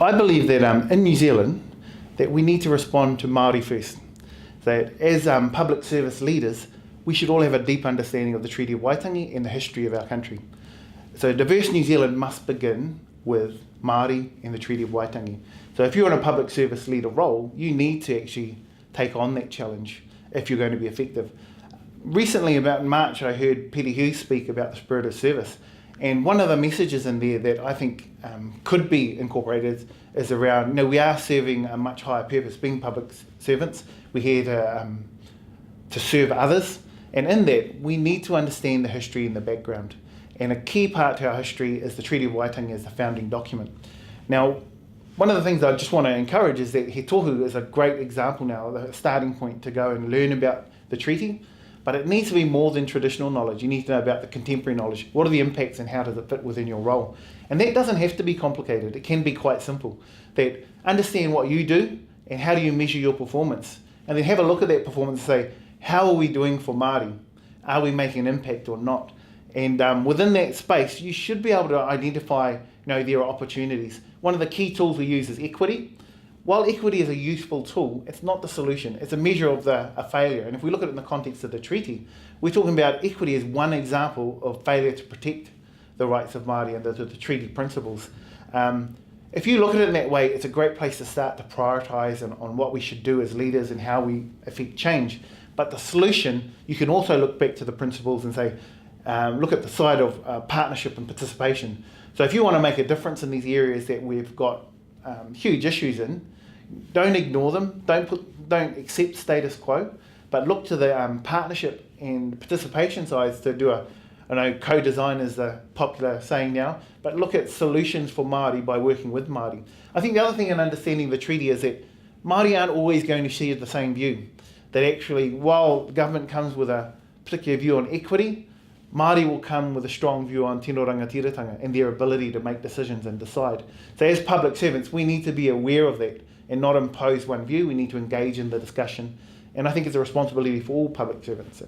I believe that in New Zealand, that we need to respond to Māori first. That as public service leaders, we should all have a deep understanding of the Treaty of Waitangi and the history of our country. So diverse New Zealand must begin with Māori and the Treaty of Waitangi. So if you're in a public service leader role, you need to actually take on that challenge if you're going to be effective. Recently, about in March, I heard Peter Hughes speak about the spirit of service. And one of the messages in there that I think could be incorporated is around, we are serving a much higher purpose. Being public servants, we're here to serve others. And in that, we need to understand the history and the background. And a key part to our history is the Treaty of Waitangi as the founding document. Now, one of the things I just want to encourage is that He Tohu is a great example now, the starting point to go and learn about the treaty. But it needs to be more than traditional knowledge. You need to know about the contemporary knowledge. What are the impacts and how does it fit within your role? And that doesn't have to be complicated. It can be quite simple. That understand what you do and how do you measure your performance. And then have a look at that performance and say, how are we doing for Māori? Are we making an impact or not? And within that space, you should be able to identify there are opportunities. One of the key tools we use is equity. While equity is a useful tool, it's not the solution. It's a measure of a failure. And if we look at it in the context of the treaty, we're talking about equity as one example of failure to protect the rights of Māori and the treaty principles. If you look at it in that way, it's a great place to start to prioritise on what we should do as leaders and how we affect change. But the solution, you can also look back to the principles and say, look at the side of partnership and participation. So if you want to make a difference in these areas that we've got huge issues in, don't ignore them, don't accept status quo, but look to the partnership and participation sides to do co-design is the popular saying now, but look at solutions for Māori by working with Māori. I think the other thing in understanding the treaty is that Māori aren't always going to share the same view. That actually, while government comes with a particular view on equity, Māori will come with a strong view on tino rangatiratanga and their ability to make decisions and decide. So as public servants, we need to be aware of that and not impose one view. We need to engage in the discussion. And I think it's a responsibility for all public servants.